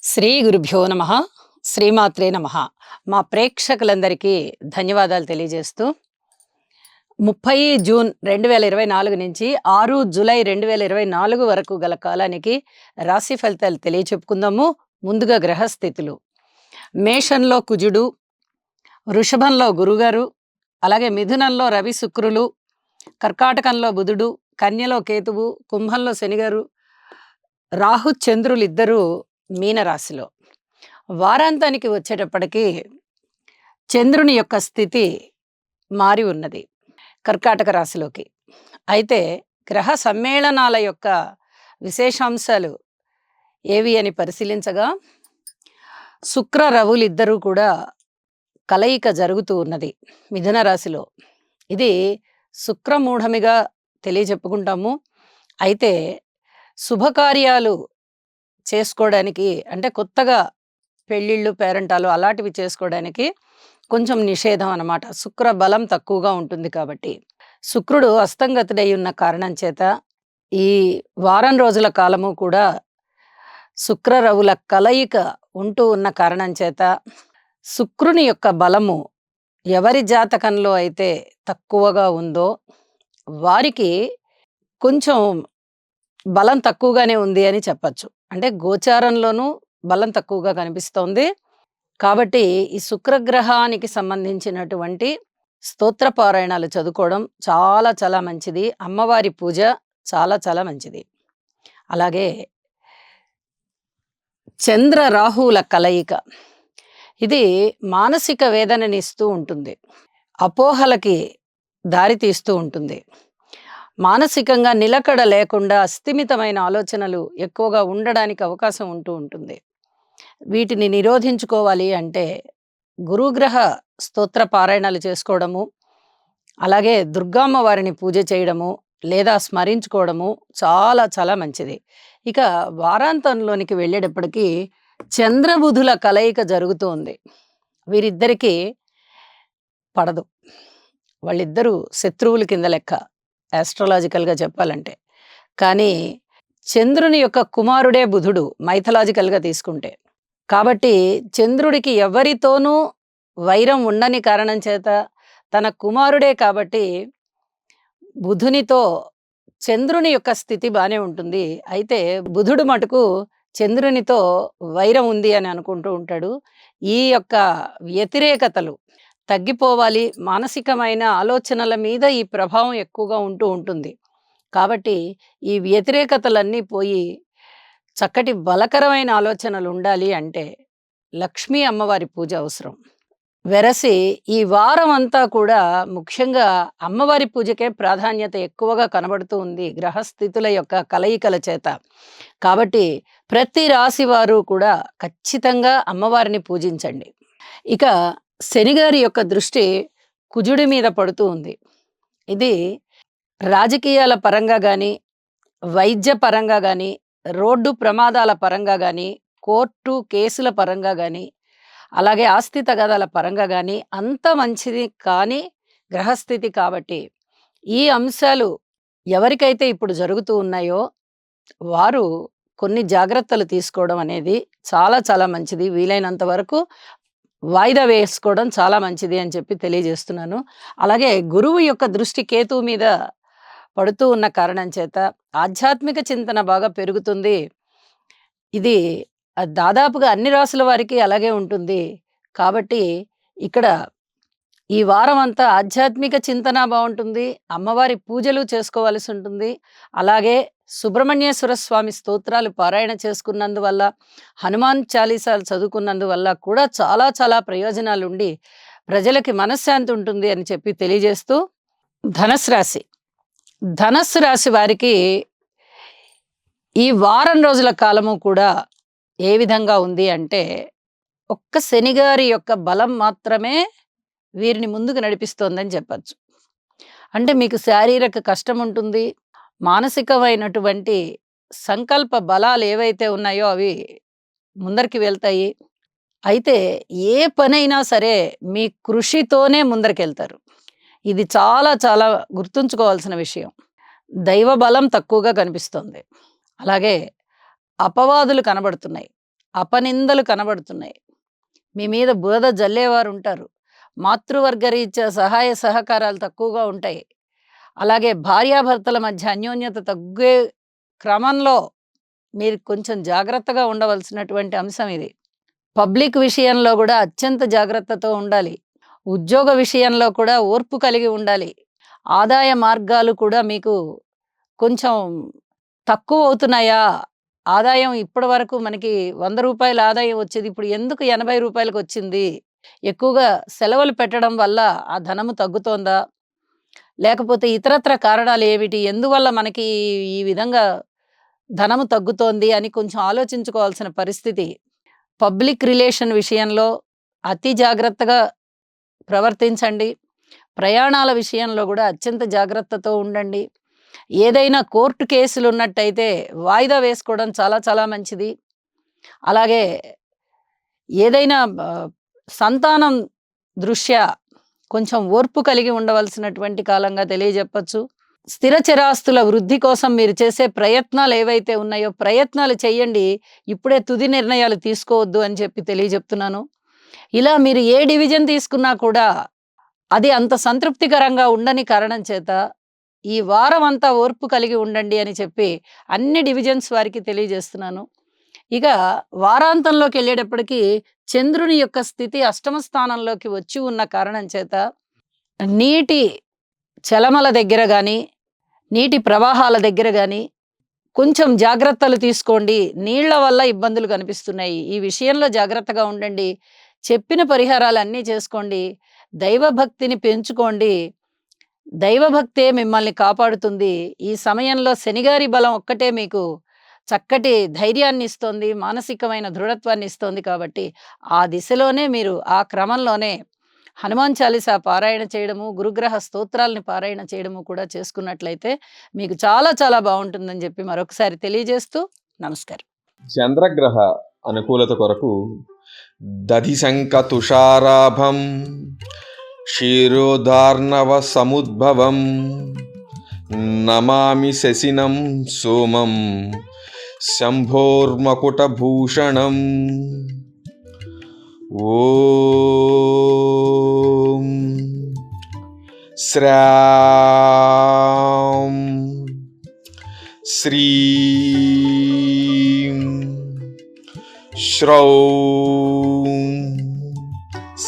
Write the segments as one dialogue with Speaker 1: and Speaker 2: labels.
Speaker 1: శ్రీ గురుభ్యో నమ. శ్రీమాత్రే నమ. మా ప్రేక్షకులందరికీ ధన్యవాదాలు తెలియజేస్తూ 30 జూన్ 2024 నుంచి 6 జూలై 2024 వరకు గల కాలానికి రాశి ఫలితాలు తెలియచెప్పుకుందాము. ముందుగా గ్రహస్థితులు: మేషంలో కుజుడు, వృషభంలో గురుగారు, అలాగే మిథునంలో రవి శుక్రులు, కర్కాటకంలో బుధుడు, కన్యలో కేతువు, కుంభంలో శనిగారు, రాహు చంద్రులు ఇద్దరు మీనరాశిలో. వారాంతానికి వచ్చేటప్పటికి చంద్రుని యొక్క స్థితి మారి ఉన్నది కర్కాటక రాశిలోకి. అయితే గ్రహ సమ్మేళనాల యొక్క విశేషాంశాలు ఏవి అని పరిశీలించగా, శుక్ర రవులిద్దరూ కూడా కలయిక జరుగుతూ ఉన్నది మిథున రాశిలో. ఇది శుక్రమూఢమిగా తెలియజెప్పుకుంటాము. అయితే శుభకార్యాలు చేసుకోవడానికి, అంటే కొత్తగా పెళ్ళిళ్ళు పేరంటాలు అలాంటివి చేసుకోవడానికి కొంచెం నిషేధం అన్నమాట. శుక్ర బలం తక్కువగా ఉంటుంది కాబట్టి. శుక్రుడు అస్తంగతుడై ఉన్న కారణం చేత ఈ వారం రోజుల కాలము కూడా శుక్ర రవుల కలయిక ఉంటూ ఉన్న కారణం చేత శుక్రుని యొక్క బలము ఎవరి జాతకంలో అయితే తక్కువగా ఉందో వారికి కొంచెం బలం తక్కువగానే ఉంది అని చెప్పచ్చు. అంటే గోచారంలోనూ బలం తక్కువగా కనిపిస్తోంది. కాబట్టి ఈ శుక్రగ్రహానికి సంబంధించినటువంటి స్తోత్ర పారాయణాలు చదువుకోవడం చాలా చాలా మంచిది. అమ్మవారి పూజ చాలా చాలా మంచిది. అలాగే చంద్ర రాహువుల కలయిక ఇది మానసిక వేదననిస్తూ ఉంటుంది, అపోహలకి దారి తీస్తూ ఉంటుంది. మానసికంగా నిలకడ లేకుండా అస్థిమితమైన ఆలోచనలు ఎక్కువగా ఉండడానికి అవకాశం ఉంటూ ఉంటుంది. వీటిని నిరోధించుకోవాలి అంటే గురుగ్రహ స్తోత్ర పారాయణాలు చేసుకోవడము, అలాగే దుర్గామ్మ వారిని పూజ చేయడము లేదా స్మరించుకోవడము చాలా చాలా మంచిది. ఇక వారాంతంలోనికి వెళ్ళేటప్పటికీ చంద్రబుధుల కలయిక జరుగుతోంది. వీరిద్దరికీ పడదు. వాళ్ళిద్దరూ శత్రువుల కింద లెక్క ఆస్ట్రాలాజికల్గా చెప్పాలంటే. కానీ చంద్రుని యొక్క కుమారుడే బుధుడు మైథలాజికల్గా తీసుకుంటే. కాబట్టి చంద్రుడికి ఎవరితోనూ వైరం ఉండని కారణం చేత తన కుమారుడే కాబట్టి బుధునితో చంద్రుని యొక్క స్థితి బాగానే ఉంటుంది. అయితే బుధుడు మటుకు చంద్రునితో వైరం ఉంది అని అనుకుంటూ ఉంటాడు. ఈ యొక్క వ్యతిరేకతలు తగ్గిపోవాలి, మానసికమైన ఆలోచనల మీద ఈ ప్రభావం ఎక్కువగా ఉంటూ ఉంటుంది. కాబట్టి ఈ వ్యతిరేకతలన్నీ పోయి చక్కటి బలకరమైన ఆలోచనలు ఉండాలి అంటే లక్ష్మీ అమ్మవారి పూజ అవసరం. వెరసి ఈ వారం అంతా కూడా ముఖ్యంగా అమ్మవారి పూజకే ప్రాధాన్యత ఎక్కువగా కనబడుతూ ఉంది గ్రహస్థితుల యొక్క కలయికల చేత. కాబట్టి ప్రతి రాశి వారు కూడా ఖచ్చితంగా అమ్మవారిని పూజించండి. ఇక శనిగారి యొక్క దృష్టి కుజుడి మీద పడుతూ ఉంది. ఇది రాజకీయాల పరంగా కానీ, వైద్య పరంగా కానీ, రోడ్డు ప్రమాదాల పరంగా కానీ, కోర్టు కేసుల పరంగా కానీ, అలాగే ఆస్తి తగాదాల పరంగా కానీ అంత మంచిది కానీ గ్రహస్థితి. కాబట్టి ఈ అంశాలు ఎవరికైతే ఇప్పుడు జరుగుతూ ఉన్నాయో వారు కొన్ని జాగ్రత్తలు తీసుకోవడం అనేది చాలా చాలా మంచిది. వీలైనంత వరకు వాయిదా వేసుకోవడం చాలా మంచిది అని చెప్పి తెలియజేస్తున్నాను. అలాగే గురువు యొక్క దృష్టి కేతువు మీద పడుతూ ఉన్న కారణం చేత ఆధ్యాత్మిక చింతన బాగా పెరుగుతుంది. ఇది దాదాపుగా అన్ని రాసుల వారికి అలాగే ఉంటుంది. కాబట్టి ఇక్కడ ఈ వారం అంతా ఆధ్యాత్మిక చింతన బాగుంటుంది. అమ్మవారి పూజలు చేసుకోవాల్సి ఉంటుంది. అలాగే సుబ్రహ్మణ్యేశ్వర స్వామి స్తోత్రాలు పారాయణ చేసుకున్నందువల్ల, హనుమాన్ చాలీసాలు చదువుకున్నందువల్ల కూడా చాలా చాలా ప్రయోజనాలు ఉండి ప్రజలకి మనశ్శాంతి ఉంటుంది అని చెప్పి తెలియజేస్తూ, ధనుస్సు రాశి. ధనుస్సు రాశి వారికి ఈ వారం రోజుల కాలము కూడా ఏ విధంగా ఉంది అంటే, ఒక్క శనిగారి యొక్క బలం మాత్రమే వీరిని ముందుకు నడిపిస్తోందని చెప్పచ్చు. అంటే మీకు శారీరక కష్టం ఉంటుంది, మానసికమైనటువంటి సంకల్ప బలాలు ఏవైతే ఉన్నాయో అవి ముందరికి వెళ్తాయి. అయితే ఏ పనైనా సరే మీ కృషితోనే ముందరికెళ్తారు. ఇది చాలా చాలా గుర్తుంచుకోవాల్సిన విషయం. దైవ బలం తక్కువగా కనిపిస్తుంది. అలాగే అపవాదులు కనబడుతున్నాయి. అపనిందలు కనబడుతున్నాయి. మీ మీద బురద జల్లేవారు ఉంటారు. మాతృవర్గ రీత్యా సహాయ సహకారాలు తక్కువగా ఉంటాయి. అలాగే భార్యాభర్తల మధ్య అన్యోన్యత తగ్గే క్రమంలో మీరు కొంచెం జాగ్రత్తగా ఉండవలసినటువంటి అంశం ఇది. పబ్లిక్ విషయంలో గూడా అత్యంత జాగ్రత్తతో ఉండాలి. ఉద్యోగ విషయంలో కూడా ఓర్పు కలిగి ఉండాలి. ఆదాయ మార్గాలు కూడా మీకు కొంచెం తక్కువవుతున్నాయా? ఆదాయం ఇప్పటి వరకు మనకి రూ. 100 ఆదాయం వచ్చేది ఇప్పుడు ఎందుకు రూ. 80కొచ్చింది? ఎక్కువగా సెలవులు పెట్టడం వల్ల ఆ ధనము తగ్గుతోందా? లేకపోతే ఇతరత్ర కారణాలు ఏమిటి? ఎందువల్ల మనకి ఈ విధంగా ధనము తగ్గుతోంది అని కొంచెం ఆలోచించుకోవాల్సిన పరిస్థితి. పబ్లిక్ రిలేషన్ విషయంలో అతి జాగ్రత్తగా ప్రవర్తించండి. ప్రయాణాల విషయంలో గూడా అత్యంత జాగ్రత్తతో ఉండండి. ఏదైనా కోర్టు కేసులున్నట్టయితే వాయిదా వేసుకోవడం చాలా చాలా మంచిది. అలాగే ఏదైనా సంతానం దృష్ట్యా కొంచెం ఓర్పు కలిగి ఉండవలసినటువంటి కాలంగా తెలియజెప్పొచ్చు. స్థిర చరాస్తుల వృద్ధి కోసం మీరు చేసే ప్రయత్నాలు ఏవైతే ఉన్నాయో ప్రయత్నాలు చేయండి. ఇప్పుడే తుది నిర్ణయాలు తీసుకోవద్దు అని చెప్పి తెలియజెప్తున్నాను. ఇలా మీరు ఏ డివిజన్ తీసుకున్నా కూడా అది అంత సంతృప్తికరంగా ఉండని కారణం చేత ఈ వారం అంతా ఓర్పు కలిగి ఉండండి అని చెప్పి అన్ని డివిజన్స్ వారికి తెలియజేస్తున్నాను. ఇక వారాంతంలోకి వెళ్ళేటప్పటికి చంద్రుని యొక్క స్థితి అష్టమ స్థానంలోకి వచ్చి ఉన్న కారణం చేత నీటి చలమల దగ్గర గాని, నీటి ప్రవాహాల దగ్గర గాని కొంచెం జాగ్రత్తలు తీసుకోండి. నీళ్ల వల్ల ఇబ్బందులు కనిపిస్తున్నాయి. ఈ విషయంలో జాగ్రత్తగా ఉండండి. చెప్పిన పరిహారాలన్నీ చేసుకోండి. దైవభక్తిని పెంచుకోండి. దైవభక్తే మిమ్మల్ని కాపాడుతుంది. ఈ సమయంలో శనిగారి బలం ఒక్కటే మీకు చక్కటి ధైర్యాన్ని ఇస్తోంది. మానసికమైన దృఢత్వాన్ని ఇస్తోంది కాబట్టి ఆ దిశలోనే మీరు ఆ క్రమంలోనే హనుమాన్ చాలీసా పారాయణ చేయడము, గురుగ్రహ స్తోత్రాలని పారాయణ చేయడము కూడా చేసుకున్నట్లయితే మీకు చాలా చాలా బావుంటుందని చెప్పి మరొకసారి తెలియజేస్తూ నమస్కారం.
Speaker 2: చంద్రగ్రహ అనుకూలత కొరకు దధిశంక తుషారాభం క్షీరోదార్ణవ సముద్భవం నమామి శశినం సోమం శంభోర్మకుటభూషణం. ఓం శ్రాం శ్రీం శ్రౌం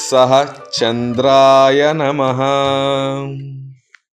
Speaker 2: సహ చంద్రాయ నమః.